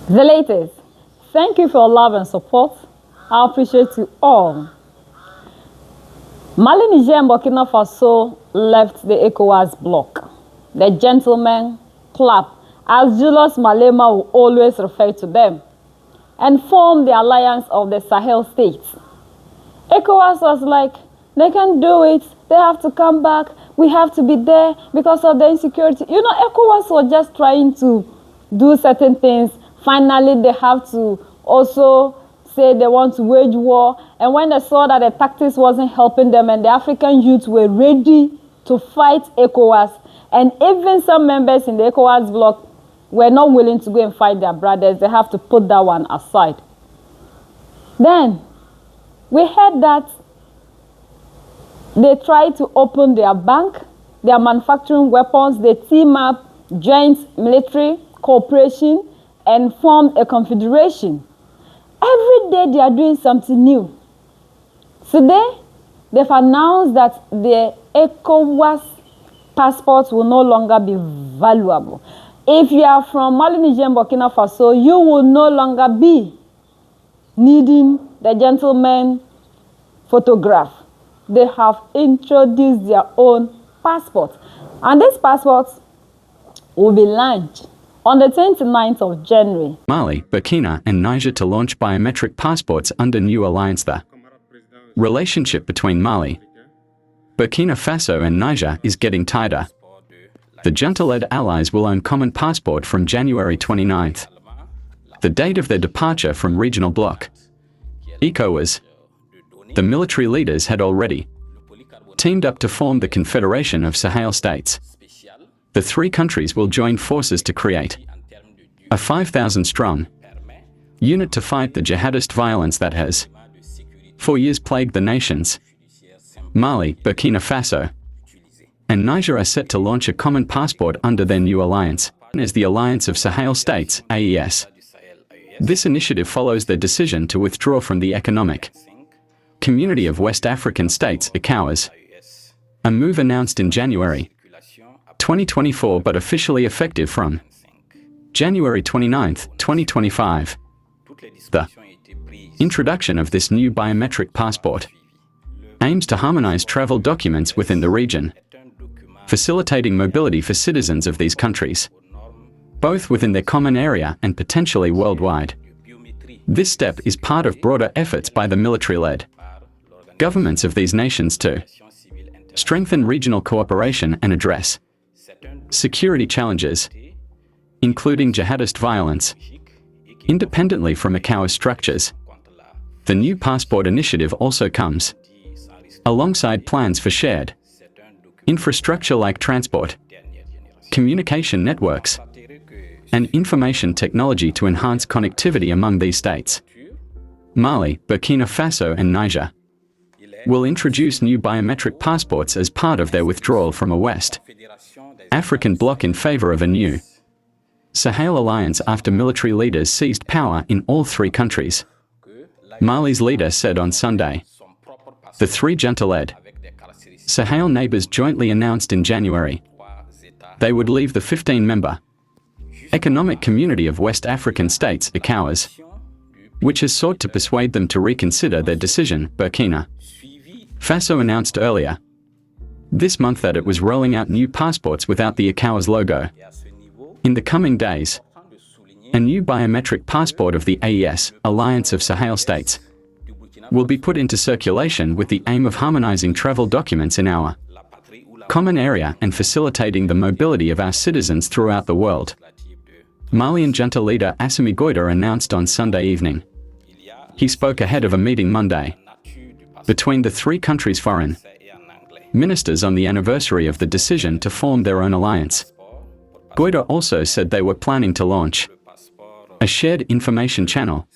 The latest. Thank you for your love and support. I appreciate you all. Mali, Niger, and Burkina Faso left the ECOWAS bloc. The gentlemen club, as Julius Malema will always refer to them, and formed the alliance of the Sahel states. ECOWAS was like, they can do it, they have to come back, we have to be there because of the insecurity. You know, ECOWAS was just trying to do certain things. Finally, they have to also say they want to wage war. And when they saw that the tactics wasn't helping them and the African youth were ready to fight ECOWAS, and even some members in the ECOWAS bloc were not willing to go and fight their brothers, they have to put that one aside. Then, we heard that they tried to open their bank, they are manufacturing weapons, they team up joint military cooperation and formed a confederation. Every day they are doing something new. Today, they've announced that the ECOWAS passports will no longer be valuable. If you are from Mali, Niger, and Burkina Faso, you will no longer be needing the gentleman photograph. They have introduced their own passport. And these passports will be launched on the 29th of January. Mali, Burkina, and Niger to launch biometric passports under new alliance. The relationship between Mali, Burkina Faso, and Niger is getting tighter. The junta-led allies will own common passport from January 29th, the date of their departure from regional bloc. ECOWAS. The military leaders had already teamed up to form the Confederation of Sahel States. The three countries will join forces to create a 5,000-strong unit to fight the jihadist violence that has for years plagued the nations. Mali, Burkina Faso, and Niger are set to launch a common passport under their new alliance, known as the Alliance of Sahel States, AES. This initiative follows their decision to withdraw from the Economic Community of West African States, ECOWAS, a move announced in January 2024 but officially effective from January 29, 2025. The introduction of this new biometric passport aims to harmonize travel documents within the region, facilitating mobility for citizens of these countries, both within their common area and potentially worldwide. This step is part of broader efforts by the military-led governments of these nations to strengthen regional cooperation and address security challenges, including jihadist violence, independently from ECOWAS structures. The new passport initiative also comes alongside plans for shared infrastructure like transport, communication networks, and information technology to enhance connectivity among these states. Mali, Burkina Faso, and Niger will introduce new biometric passports as part of their withdrawal from a West African bloc in favor of a new Sahel alliance after military leaders seized power in all three countries. Mali's leader said on Sunday. The three junta-led Sahel neighbors jointly announced in January they would leave the 15-member Economic Community of West African States, ECOWAS, which has sought to persuade them to reconsider their decision. Burkina Faso announced earlier this month that it was rolling out new passports without the ECOWAS logo. In the coming days, a new biometric passport of the AES, Alliance of Sahel States, will be put into circulation with the aim of harmonizing travel documents in our common area and facilitating the mobility of our citizens throughout the world. Malian junta leader Assimi Goïta announced on Sunday evening. He spoke ahead of a meeting Monday between the three countries' foreign ministers on the anniversary of the decision to form their own alliance. Goïta also said they were planning to launch a shared information channel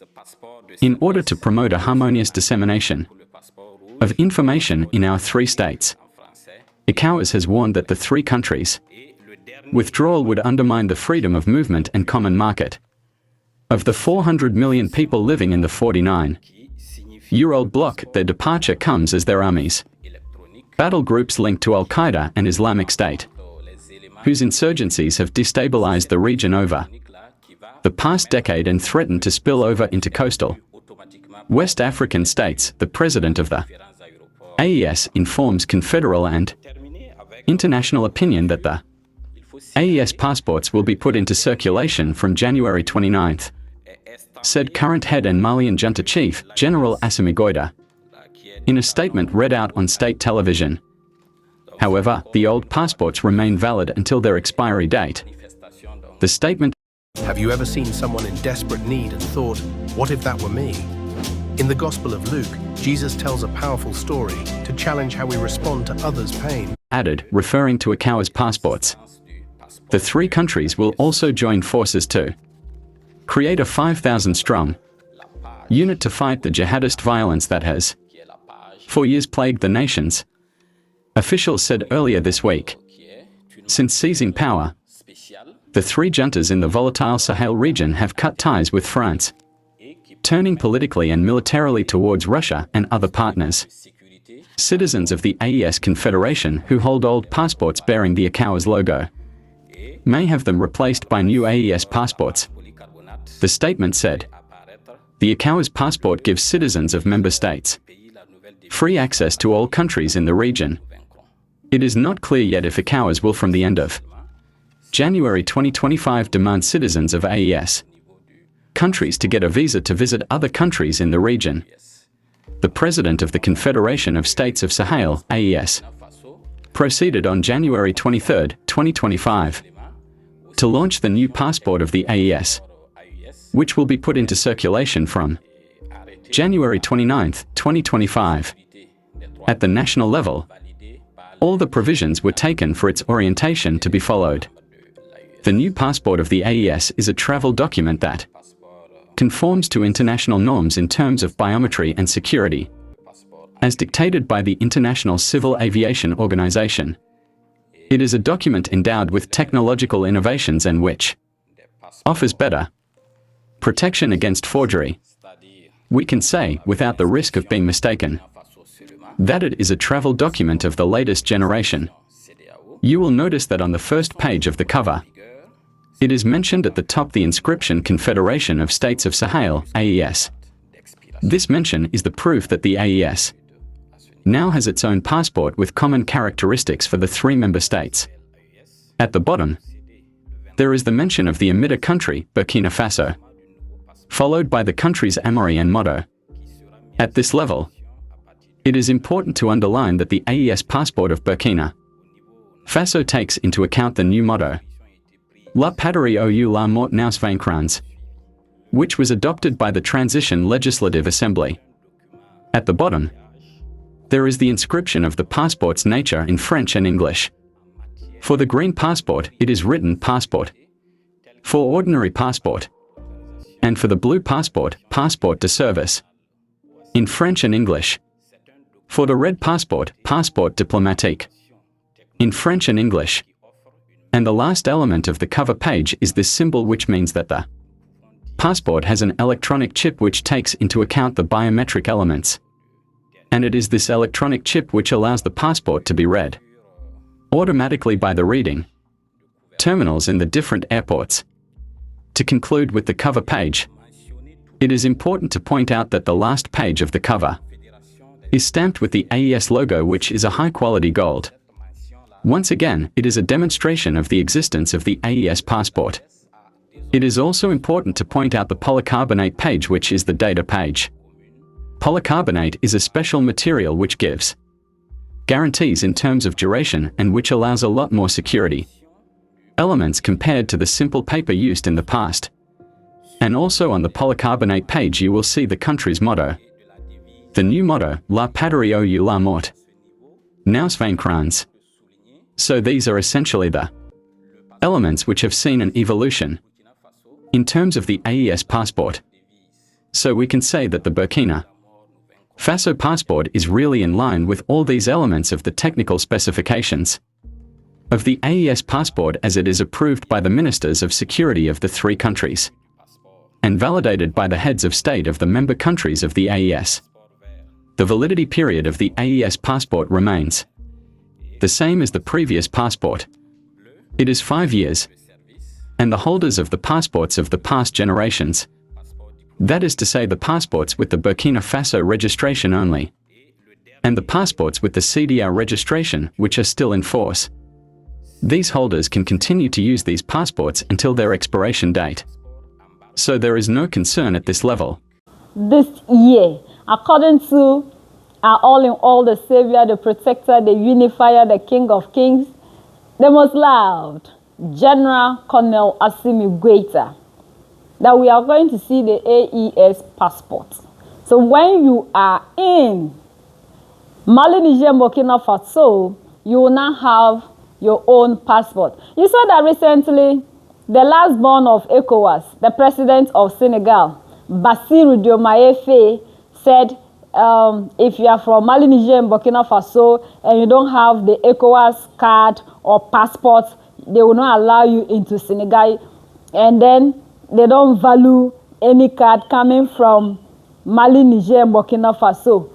in order to promote a harmonious dissemination of information in our three states. ECOWAS has warned that the three countries' withdrawal would undermine the freedom of movement and common market of the 400 million people living in the 49-year-old bloc. Their departure comes as their armies battle groups linked to Al-Qaeda and Islamic State, whose insurgencies have destabilized the region over the past decade and threatened to spill over into coastal West African states. The president of the AES informs confederal and international opinion that the AES passports will be put into circulation from January 29th, said current head and Malian junta chief, General Assimi Goïta, in a statement read out on state television. However, the old passports remain valid until their expiry date. The statement. Have you ever seen someone in desperate need and thought, what if that were me? In the Gospel of Luke, Jesus tells a powerful story to challenge how we respond to others' pain. Added, referring to ECOWAS passports. The three countries will also join forces to create a 5,000-strong unit to fight the jihadist violence that has, for years, plagued the nations, officials said earlier this week. Since seizing power, the three juntas in the volatile Sahel region have cut ties with France, turning politically and militarily towards Russia and other partners. Citizens of the AES Confederation who hold old passports bearing the ECOWAS logo may have them replaced by new AES passports. The statement said, the ECOWAS passport gives citizens of member states free access to all countries in the region. It is not clear yet if ECOWAS will from the end of January 2025 demand citizens of AES countries to get a visa to visit other countries in the region. The president of the Confederation of States of Sahel, AES, proceeded on January 23, 2025, to launch the new passport of the AES, which will be put into circulation from January 29, 2025. At the national level, all the provisions were taken for its orientation to be followed. The new passport of the AES is a travel document that conforms to international norms in terms of biometry and security, as dictated by the International Civil Aviation Organization. It is a document endowed with technological innovations and which offers better protection against forgery. We can say, without the risk of being mistaken, that it is a travel document of the latest generation. You will notice that on the first page of the cover, it is mentioned at the top the inscription Confederation of States of Sahel, AES. This mention is the proof that the AES now has its own passport with common characteristics for the three member states. At the bottom, there is the mention of the emitter country, Burkina Faso, followed by the country's Amaury and motto. At this level, it is important to underline that the AES passport of Burkina Faso takes into account the new motto, La patrie ou la mort nous vaincrons, which was adopted by the Transition Legislative Assembly. At the bottom, there is the inscription of the passport's nature in French and English. For the green passport, it is written passport. For ordinary passport, and for the blue passport, passeport de service, in French and English. For the red passport, passeport diplomatique, in French and English. And the last element of the cover page is this symbol, which means that the passport has an electronic chip which takes into account the biometric elements. And it is this electronic chip which allows the passport to be read automatically by the reading terminals in the different airports. To conclude with the cover page, it is important to point out that the last page of the cover is stamped with the AES logo, which is a high-quality gold. Once again, it is a demonstration of the existence of the AES passport. It is also important to point out the polycarbonate page, which is the data page. Polycarbonate is a special material which gives guarantees in terms of duration and which allows a lot more security elements compared to the simple paper used in the past. And also on the polycarbonate page you will see the country's motto. The new motto, La patrie ou la mort nous vaincrons. So these are essentially the elements which have seen an evolution in terms of the AES passport. So we can say that the Burkina Faso passport is really in line with all these elements of the technical specifications of the AES passport as it is approved by the ministers of security of the three countries and validated by the heads of state of the member countries of the AES. The validity period of the AES passport remains the same as the previous passport. It is 5 years, and the holders of the passports of the past generations. That is to say, the passports with the Burkina Faso registration only, and the passports with the CDR registration, which are still in force. These holders can continue to use these passports until their expiration date. So there is no concern at this level. This year, according to our all-in-all, the Savior, the Protector, the Unifier, the King of Kings, the most loved, General Colonel Assimi Goita, that we are going to see the AES passport. So when you are in Mali, Niger, Burkina Faso, you will now have your own passport. You saw that recently, the last born of ECOWAS, the president of Senegal, Bassirou Diomaye Faye, said, if you are from Mali, Niger, and Burkina Faso, and you don't have the ECOWAS card or passport, they will not allow you into Senegal. And then they don't value any card coming from Mali, Niger, and Burkina Faso.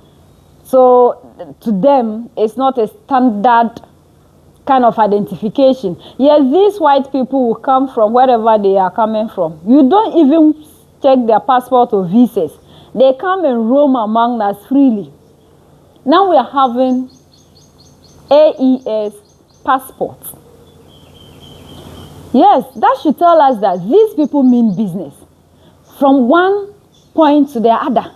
So to them, it's not a standard kind of identification. Yes, these white people will come from wherever they are coming from. You don't even check their passport or visas. They come and roam among us freely. Now we are having AES passports. Yes, that should tell us that these people mean business from one point to the other.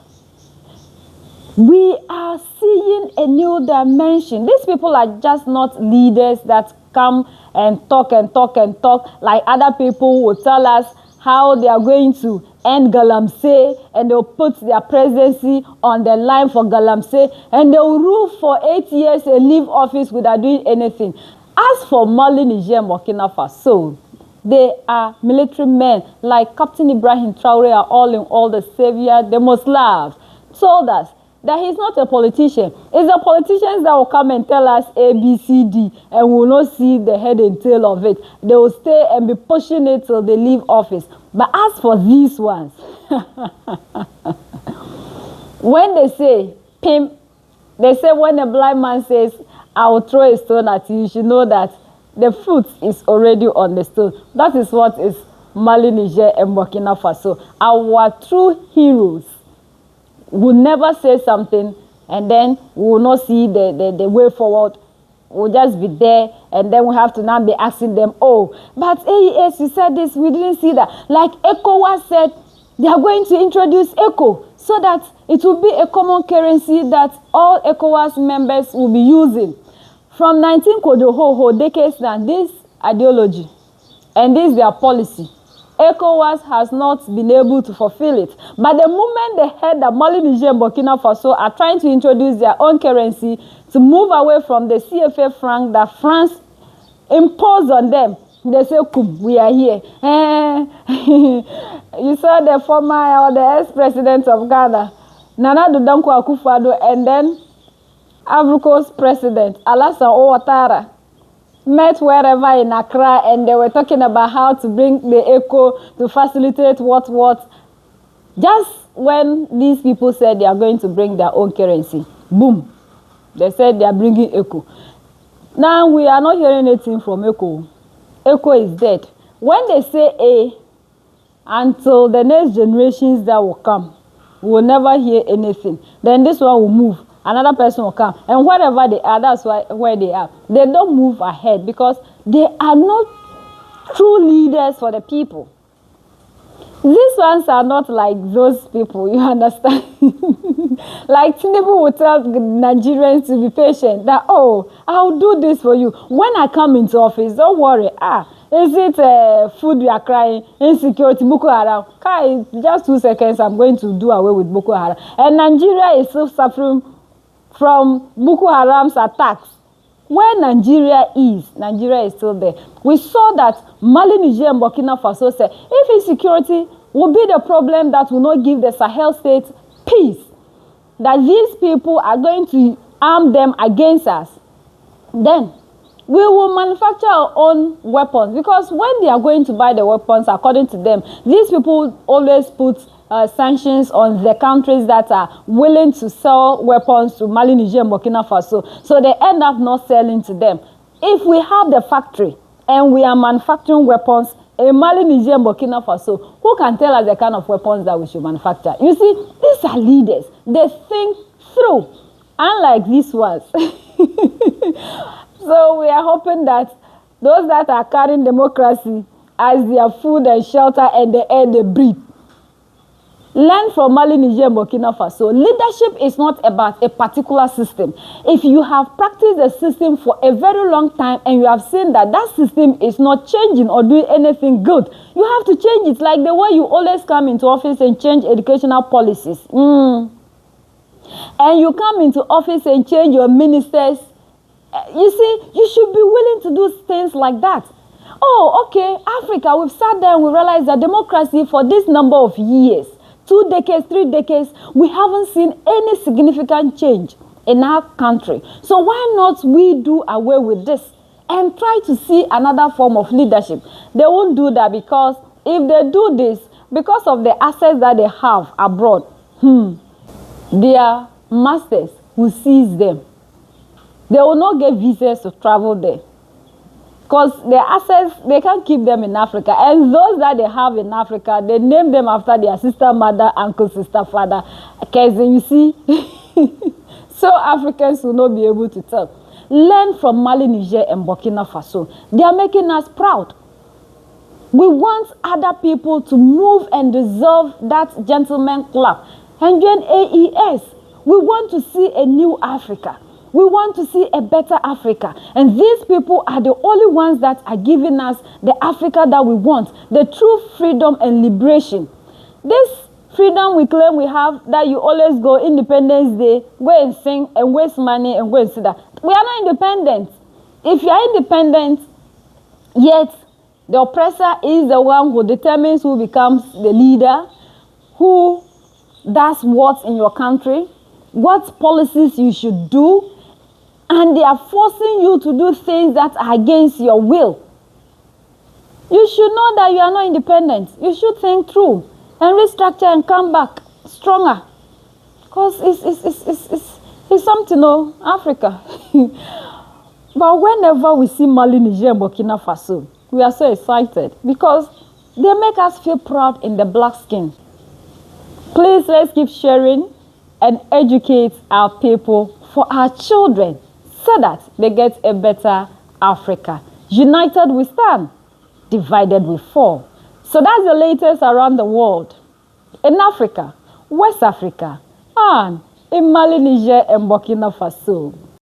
We are seeing a new dimension. These people are just not leaders that come and talk and talk and talk like other people will tell us how they are going to end Galamsey, and they'll put their presidency on the line for Galamsey, and they'll rule for 8 years and leave office without doing anything. As for Mali, Niger, and Burkina Faso, they are military men like Captain Ibrahim Traore, are all in all, the Savior, the most loved, told us that he's not a politician. It's the politicians that will come and tell us A, B, C, D, and we will not see the head and tail of it. They will stay and be pushing it till they leave office. But as for these ones, when they say pimp, they say when a blind man says, I will throw a stone at you, you should know that the fruit is already on the stone. That is what is Mali, Niger, and Burkina Faso. Our true heroes will never say something, and then we will not see the way forward. We'll just be there, and then we have to now be asking them, oh, but AES, you said this, we didn't see that. Like ECOWAS said, they are going to introduce ECO so that it will be a common currency that all ECOWAS members will be using. From 19 Kodoho decades now, this ideology and this their policy, ECOWAS has not been able to fulfill it. But the moment they heard that Mali, Niger, and Burkina Faso are trying to introduce their own currency to move away from the CFA franc that France imposed on them, they say, we are here. You saw the former or the ex-president of Ghana, Nana Danko Akufo-Addo, and then Ivory Coast president, Alassane Ouattara, met wherever in Accra, and they were talking about how to bring the ECO to facilitate what. Just when these people said they are going to bring their own currency, boom, they said they are bringing ECO. Now we are not hearing anything from ECO. ECO is dead. When they say A, until the next generations that will come, we will never hear anything. Then this one will move. Another person will come, and wherever they are, that's where they are. They don't move ahead because they are not true leaders for the people. These ones are not like those people, you understand? Like Tinibu will tell Nigerians to be patient, that, oh, I'll do this for you. When I come into office, don't worry. Is it food you are crying? Insecurity, Boko Haram? Just 2 seconds, I'm going to do away with Boko Haram. And Nigeria is still suffering from Boko Haram's attacks. Where Nigeria is still there. We saw that Mali, Niger, and Burkina Faso said, if insecurity will be the problem that will not give the Sahel states peace, that these people are going to arm them against us, then we will manufacture our own weapons. Because when they are going to buy the weapons, according to them, these people always put sanctions on the countries that are willing to sell weapons to Mali, Niger, and Burkina Faso. So they end up not selling to them. If we have the factory and we are manufacturing weapons in Mali, Niger, and Burkina Faso, who can tell us the kind of weapons that we should manufacture? You see, these are leaders. They think through, unlike these ones. So we are hoping that those that are carrying democracy as their food and shelter and the air they breathe, learn from Mali, Niger, and Burkina Faso. Leadership is not about a particular system. If you have practiced a system for a very long time and you have seen that that system is not changing or doing anything good, you have to change it, like the way you always come into office and change educational policies. And you come into office and change your ministers. You see, you should be willing to do things like that. Oh, okay, Africa, we've sat there and we realized that democracy for this number of years, 2 decades, 3 decades, we haven't seen any significant change in our country. So why not we do away with this and try to see another form of leadership? They won't do that, because if they do this, because of the assets that they have abroad, their masters will seize them. They will not get visas to travel there, because their assets, they can't keep them in Africa. And those that they have in Africa, they name them after their sister, mother, uncle, sister, father, cousin, you see. So Africans will not be able to tell. Learn from Mali, Niger, and Burkina Faso. They are making us proud. We want other people to move and dissolve that gentleman club and join AES. We want to see a new Africa. We want to see a better Africa. And these people are the only ones that are giving us the Africa that we want, the true freedom and liberation. This freedom we claim we have, that you always go Independence Day, go and sing and waste money and go and see that. We are not independent. If you are independent, yet the oppressor is the one who determines who becomes the leader, who does what in your country, what policies you should do, and they are forcing you to do things that are against your will. You should know that you are not independent. You should think through and restructure and come back stronger. Because it's something, Africa. But whenever we see Mali, Niger, and Burkina Faso, we are so excited, because they make us feel proud in the black skin. Please, let's keep sharing and educate our people for our children, so that they get a better Africa. United we stand, divided we fall. So that's the latest around the world. In Africa, West Africa, and in Mali, Niger, and Burkina Faso.